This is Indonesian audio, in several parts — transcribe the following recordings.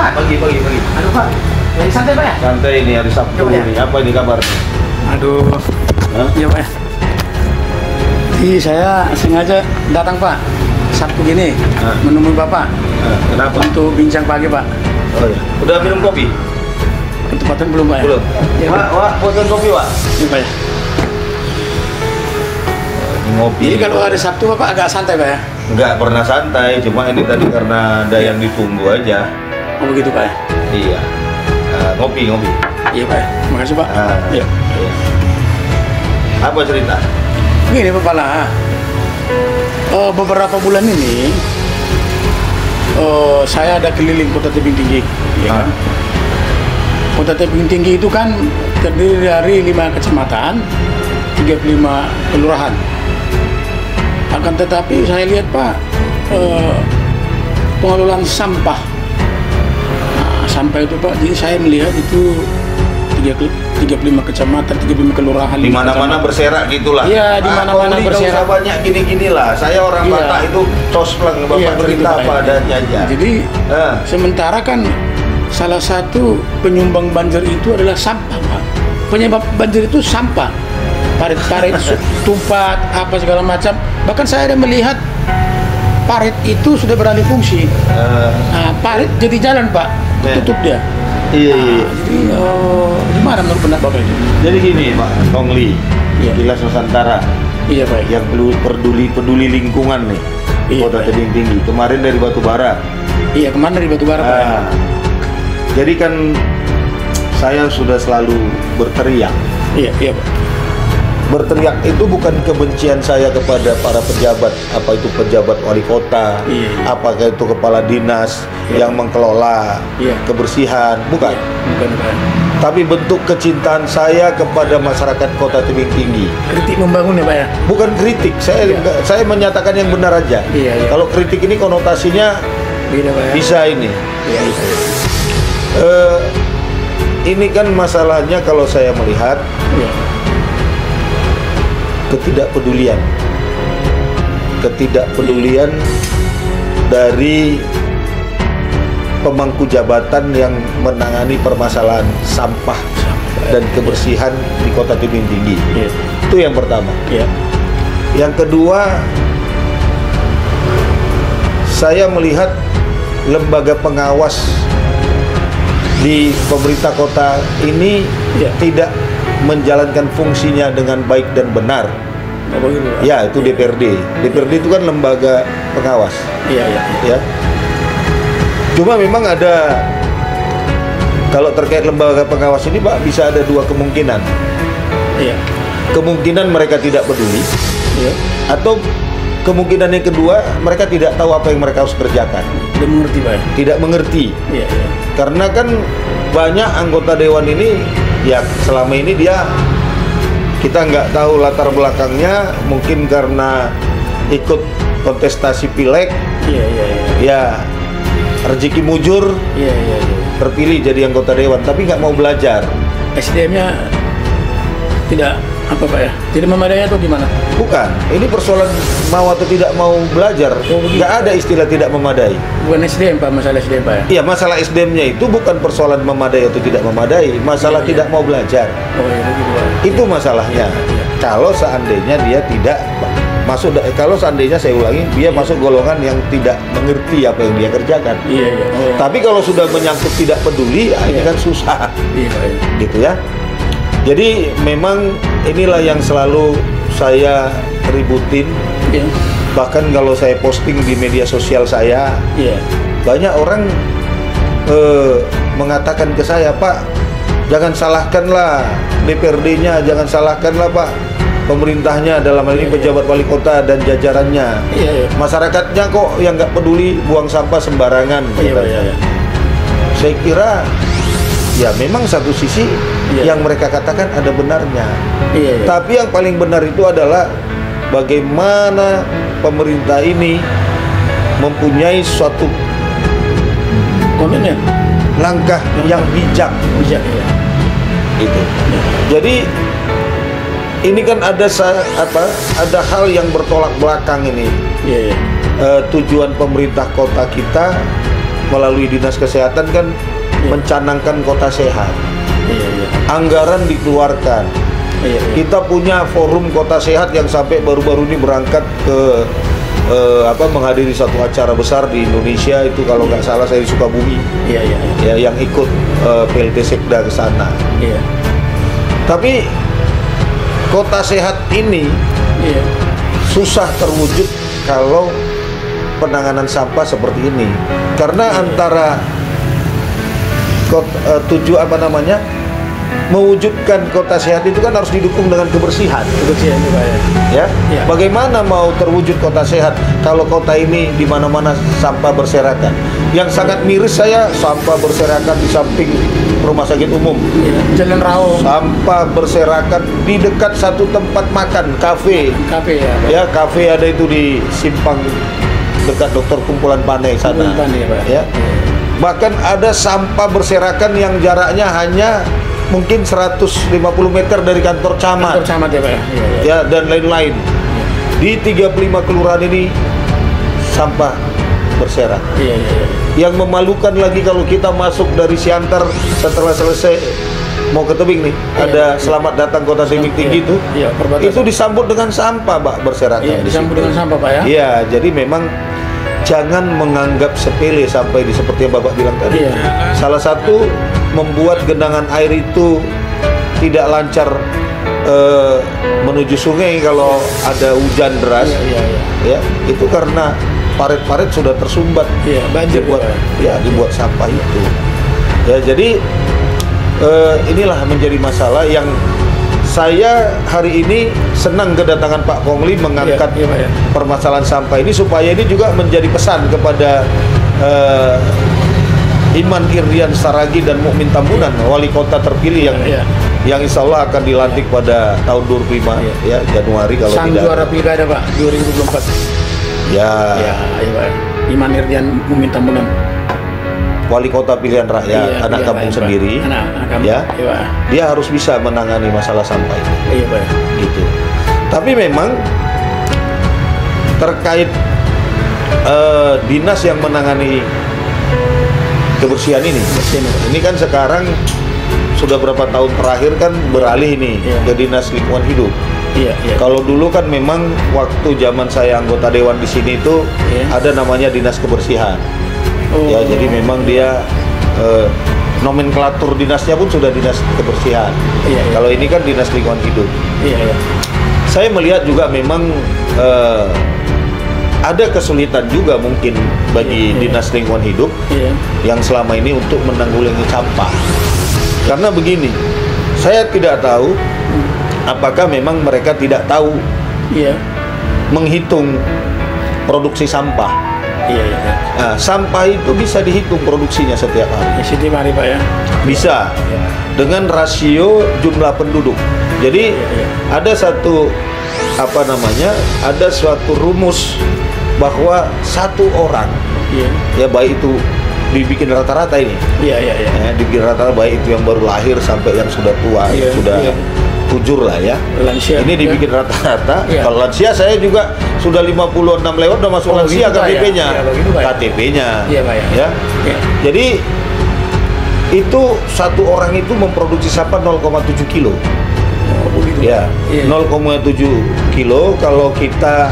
Pak. Pagi. Aduh Pak, lagi santai Pak ya? Santai ini hari Sabtu Coba ya. ini. Apa ini kabar? Aduh, Hah? iya Pak ya. Jadi saya sengaja datang Pak, Sabtu gini, menemui Bapak Kenapa? untuk bincang pagi Pak. Oh ya. Udah minum kopi? Ketepatan belum Pak ya? Belum. Iya Pak. Wak, buatkan kopi, Wak. Iya Pak ya. Ngopi. Jadi kalau hari Sabtu Bapak agak santai Pak ya? Nggak pernah santai, cuma ini tadi karena ada yang ditunggu aja. Oh begitu Pak ya? Iya. Ngopi. Iya Pak ya, makasih Pak. Iya. Iya. Apa cerita? Begini Bapak lah, beberapa bulan ini saya ada keliling Kota Tebing Tinggi, ya kan? Kota Tebing Tinggi itu kan terdiri dari 5 kecamatan, 35 kelurahan. Akan tetapi saya lihat Pak, pengelolaan sampah. Nah, sampah itu Pak, jadi saya melihat itu 35 kecamatan, 35 kelurahan. Di mana-mana berserak gitulah. Iya, di mana-mana berserak. Nggak usah banyak gini-gini lah. Saya orang Iya. Batak itu cosplang, Bapak Iya, cerita begitu, apa Pak. adanya aja. Jadi sementara kan salah satu penyumbang banjir itu adalah sampah Pak. Penyebab banjir itu sampah, parit-parit tumpah apa segala macam. Bahkan saya ada melihat parit itu sudah beralih fungsi. Nah, parit jadi jalan Pak, tutup dia. Iya. Jadi gimana menurut pendapat Bapak itu? Jadi gini Pak Tongli, Iya. Kilas Nusantara Iya Pak. yang peduli lingkungan nih, Iya, Kota Pak. Tebing Tinggi. Kemarin dari Batubara. Iya, kemana dari Batubara Pak? Jadi kan saya sudah selalu berteriak. Iya Pak. Berteriak itu bukan kebencian saya kepada para pejabat, apa itu pejabat wali kota, Iya. apakah itu kepala dinas Iya. yang mengelola Iya. kebersihan, bukan. Bukan Pak. Tapi bentuk kecintaan saya kepada masyarakat Kota Tebing Tinggi. Kritik membangun ya Pak ya? Bukan kritik, Iya. saya menyatakan yang benar aja. Iya. Kalau kritik ini konotasinya Beda Pak ya? bisa ini. Iya. Ini kan masalahnya kalau saya melihat Iya. ketidakpedulian dari pemangku jabatan yang menangani permasalahan sampah dan kebersihan di Kota Tebing Tinggi. Iya. Itu yang pertama. Iya. Yang kedua, saya melihat lembaga pengawas di pemerintah kota ini Iya. tidak menjalankan fungsinya dengan baik dan benar. Oh, begitu, Pak. Ya, itu DPRD. DPRD itu kan lembaga pengawas, Iya. ya. Cuma memang ada, kalau terkait lembaga pengawas ini, Pak, bisa ada dua kemungkinan. Iya. Kemungkinan mereka tidak peduli, Iya. atau kemungkinan yang kedua, mereka tidak tahu apa yang mereka harus kerjakan. Udah mengerti Pak ya? Tidak mengerti. Iya. Karena kan banyak anggota dewan ini, ya selama ini kita nggak tahu latar belakangnya, mungkin karena ikut kontestasi pileg, Iya. ya rezeki mujur, Iya. terpilih jadi anggota dewan, tapi nggak mau belajar. SDM-nya tidak apa Pak ya? Tidak memadai atau gimana? Bukan, ini persoalan mau atau tidak mau belajar. Oh, begitu. Nggak ada istilah tidak memadai. Bukan SDM Pak, masalah SDM Pak ya? Iya, masalah SDM-nya itu bukan persoalan memadai atau tidak memadai, masalah Iya. tidak mau belajar. Oh iya begitu Pak. Itu masalahnya. Iya. Kalau seandainya dia tidak masuk, kalau seandainya saya ulangi, dia masuk golongan yang tidak mengerti apa yang dia kerjakan. Iya. Oh. Tapi kalau sudah menyangkut tidak peduli, ini Iya. kan susah, Iya Pak ya. gitu ya. Jadi memang inilah yang selalu saya ributin. Iya. Bahkan kalau saya posting di media sosial saya, Iya. banyak orang mengatakan ke saya, Pak, jangan salahkanlah DPRD-nya, jangan salahkanlah Pak pemerintahnya, dalam hal ini pejabat wali kota dan jajarannya. Iya. Masyarakatnya kok yang nggak peduli buang sampah sembarangan. Iya. katanya. Iya. Saya kira ya memang satu sisi Iya. yang mereka katakan ada benarnya. Iya. Tapi yang paling benar itu adalah bagaimana pemerintah ini mempunyai suatu Komitmen. langkah yang bijak. Bijak ya. Gitu. Jadi ini kan ada ada hal yang bertolak belakang ini. Iya. Tujuan pemerintah kota kita melalui Dinas Kesehatan kan mencanangkan kota sehat. Anggaran dikeluarkan. Kita punya forum kota sehat yang sampai baru-baru ini berangkat ke menghadiri satu acara besar di Indonesia itu, kalau nggak salah saya di Sukabumi. Ya, yang ikut PLT Sekda ke sana. Tapi kota sehat ini susah terwujud kalau penanganan sampah seperti ini. Karena antara mewujudkan kota sehat itu kan harus didukung dengan kebersihan. Ya. Bagaimana mau terwujud kota sehat kalau kota ini di mana-mana sampah berserakan? Yang sangat miris saya, sampah berserakan di samping rumah sakit umum. Jalan Rao. Sampah berserakan di dekat satu tempat makan, kafe. Ya, kafe ada itu di Simpang dekat Dokter Kumpulan Pane sana. Ya. Bahkan ada sampah berserakan yang jaraknya hanya mungkin 150 meter dari kantor camat. Kantor camat ya Pak ya? Ya, dan lain-lain. Di 35 kelurahan ini sampah berserak. Yang memalukan lagi kalau kita masuk dari Siantar setelah selesai mau ke tebing nih, ada selamat datang Kota Tebing Tinggi itu disambut dengan sampah Pak berserakan. Disambut dengan sampah Pak ya? Iya, jadi memang jangan menganggap sepele sampai seperti yang Bapak bilang tadi. Salah satu membuat genangan air itu tidak lancar menuju sungai kalau ada hujan deras. Ya, itu karena parit-parit sudah tersumbat. Banjir dibuat sampah itu. Ya, jadi inilah menjadi masalah yang saya hari ini senang kedatangan Pak Pongli mengangkat permasalahan sampah ini, supaya ini juga menjadi pesan kepada Iman Irdian Saragi dan Mukmin Tambunan, wali kota terpilih yang insya Allah akan dilantik pada tahun 2005 ya, Januari kalau Sang tidak. Juara Pilkada Pak 2024. Pak. Iman Irdian Mukmin Tambunan. Wali kota pilihan rakyat, anak kampung sendiri. Dia harus bisa menangani masalah sampah itu. Gitu. Tapi memang terkait dinas yang menangani kebersihan ini kan sekarang sudah berapa tahun terakhir kan beralih ini ke Dinas Lingkungan Hidup. Kalau dulu kan memang waktu zaman saya anggota dewan di sini itu ada namanya Dinas Kebersihan. Ya, jadi memang dia nomenklatur dinasnya pun sudah Dinas Kebersihan. Kalau ini kan Dinas Lingkungan Hidup. Saya melihat juga memang ada kesulitan juga mungkin bagi Dinas Lingkungan Hidup yang selama ini untuk menanggulangi sampah. Karena begini, saya tidak tahu apakah memang mereka tidak tahu menghitung produksi sampah. Nah, sampah itu bisa dihitung produksinya setiap hari. Setiap hari Pak ya? Bisa. Dengan rasio jumlah penduduk. Jadi ada satu ada suatu rumus bahwa satu orang ya, baik itu dibikin rata-rata ini. Dibikin rata-rata, baik itu yang baru lahir sampai yang sudah tua, yang sudah tujur lah ya. Lansia. Ini dibikin rata-rata. Kalau lansia saya juga sudah 56 lewat udah masuk lansia KTP-nya. KTP-nya. Jadi itu satu orang itu memproduksi sampah 0,7 kilo. 0,7 kilo. Kalau kita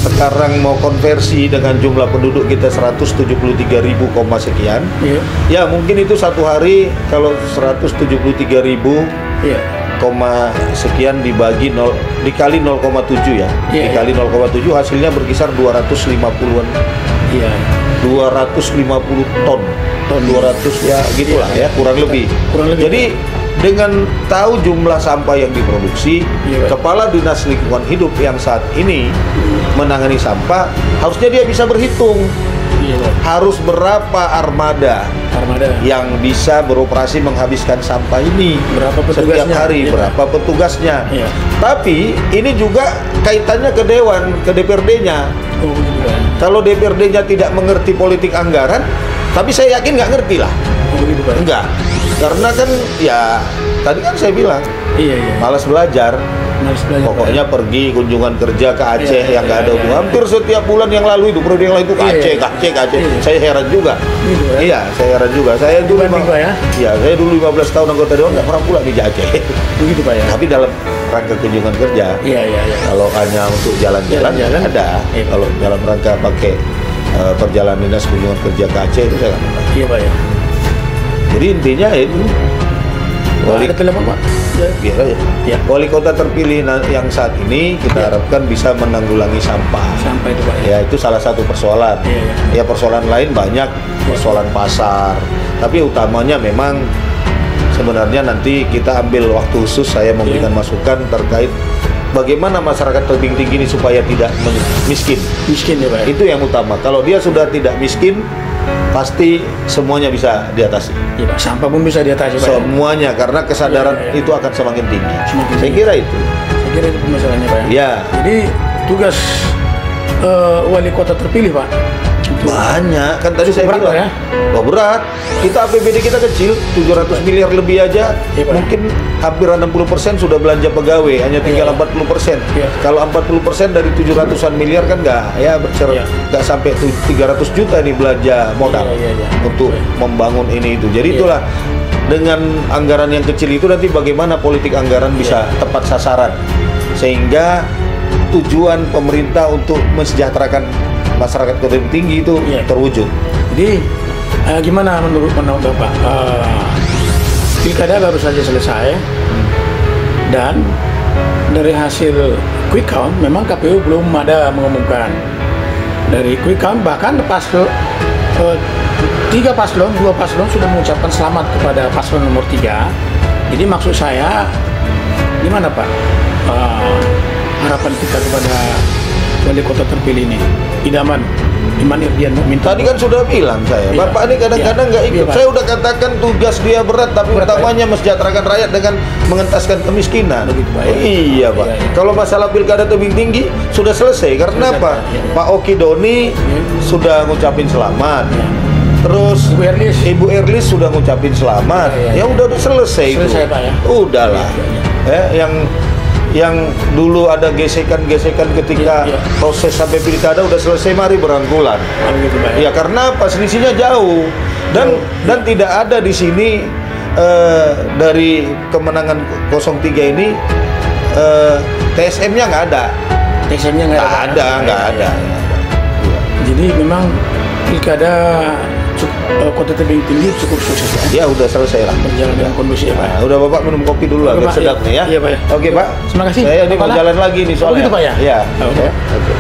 sekarang mau konversi dengan jumlah penduduk kita 173.000, sekian. Ya mungkin itu satu hari kalau 173.000 sekian dibagi dikali 0,7 ya. Dikali 0,7 hasilnya berkisar 250-an. 250 ton 200 ya gitulah ya, kurang lebih. Jadi dengan tahu jumlah sampah yang diproduksi, Kepala Dinas Lingkungan Hidup yang saat ini menangani sampah harusnya dia bisa berhitung harus berapa armada yang bisa beroperasi menghabiskan sampah ini setiap hari, berapa petugasnya. Tapi ini juga kaitannya ke Dewan, ke DPRD-nya. Kalau DPRD-nya tidak mengerti politik anggaran, tapi saya yakin nggak ngerti lah. Enggak, karena kan ya Tadi kan saya bilang, Iya, iya. malas belajar. Malas belajar, Pokoknya Pak. pergi kunjungan kerja ke Aceh Iya, yang nggak iya, ada iya, hubungan. iya. Hampir setiap bulan yang lalu itu, periode yang lalu itu ke Iya, Aceh, iya. ke Aceh, ke Aceh. Iya. Saya heran juga. Gitu, ya? Iya, saya heran juga. Saya dulu Dibanding, Pak, ya? Iya, saya dulu 15 tahun anggota dewan nggak pernah pulang di Aceh. Begitu, Pak, ya? Tapi dalam rangka kunjungan kerja. Iya, iya, iya. Kalau hanya untuk jalan-jalan Jalan-jalan, ada. iya. Kalau dalam rangka pakai perjalanan dinas kunjungan kerja ke Aceh itu saya nggak pernah. Iya, Pak, ya. Jadi intinya itu wali Ada telepon, Pak? Ya. biar aja. Ya. Wali kota terpilih yang saat ini kita Ya. harapkan bisa menanggulangi sampah. Sampai itu, Pak, ya. Ya itu salah satu persoalan. Iya, Ya persoalan lain banyak, persoalan pasar. Tapi utamanya memang sebenarnya nanti kita ambil waktu khusus saya memberikan masukan terkait bagaimana masyarakat tebing tinggi ini supaya tidak miskin. Miskin ya, Pak, ya? Itu yang utama. Kalau dia sudah tidak miskin, pasti semuanya bisa diatasi. Iya, Pak. Sampah pun bisa diatasi, Pak, ya? Semuanya karena kesadaran Iya, iya. itu akan semakin tinggi. Semakin Saya tinggi. kira itu. Saya kira itu masalahnya, Pak, ya? Ya. Jadi tugas wali kota terpilih, Pak, Banyak kan tadi saya berat, bilang. Pak, ya? Wah, berat. Kita APBD kita kecil, 700 miliar lebih aja. Iya, Pak. Mungkin hampir 60% sudah belanja pegawai, hanya tinggal Iya. 40%. Iya. Kalau 40% dari 700-an miliar kan Iya. nggak sampai 300 juta nih belanja modal Iya, iya, iya. untuk Iya. membangun ini itu. Jadi Iya. itulah dengan anggaran yang kecil itu nanti bagaimana politik anggaran bisa tepat sasaran sehingga tujuan pemerintah untuk mensejahterakan masyarakat tebing tinggi itu Iya. terwujud. Jadi gimana menurut pendapat Bapak? Pilkada baru saja selesai dan dari hasil quick count memang KPU belum ada mengumumkan. Dari quick count bahkan paslon 2 paslon sudah mengucapkan selamat kepada paslon nomor 3. Jadi maksud saya gimana, Pak? Harapan kita kepada wali kota terpilih ini, Iman Irdian minta. Tadi kan sudah bilang saya, Iya. Bapak ini kadang-kadang nggak ikut. Iya, Pak. Saya udah katakan tugas dia berat, tapi Berat, utamanya mensejahterakan rakyat dengan mengentaskan kemiskinan. Begitu, Pak, ya. Iya, Pak. Iya, iya. Kalau masalah pilkada tebing tinggi sudah selesai. Karena Selesai, apa? Pak. Iya, iya. Pak Oki Doni sudah ngucapin selamat. Iya. Terus Ibu Erlis. Ibu Erlis sudah ngucapin selamat. Iya, iya. Ya udah selesai itu. Selesai, Pak, ya. Udahlah. Iya, iya, Yang dulu ada gesekan-gesekan ketika Iya, iya. proses sampai pilkada udah selesai, mari berangkulan. Begitu, Pak, Ya karena apa, selisihnya jauh dan tidak ada di sini dari kemenangan 03 ini TSM-nya nggak ada. TSM-nya nggak Nggak ada. Jadi memang pilkada kota tebing tinggi cukup sukses, Pak. Ya udah selesai lah. Berjalan dengan kondusif, Pak. Nah, udah Bapak minum kopi dulu lah, Oke, biar Pak. sedap nih ya. Iya, Pak, ya. Oke, Pak. Terima kasih. Saya ini Bapak mau lah. jalan lagi nih Oh, soalnya. begitu, Pak, ya? Iya. Oke. Oke.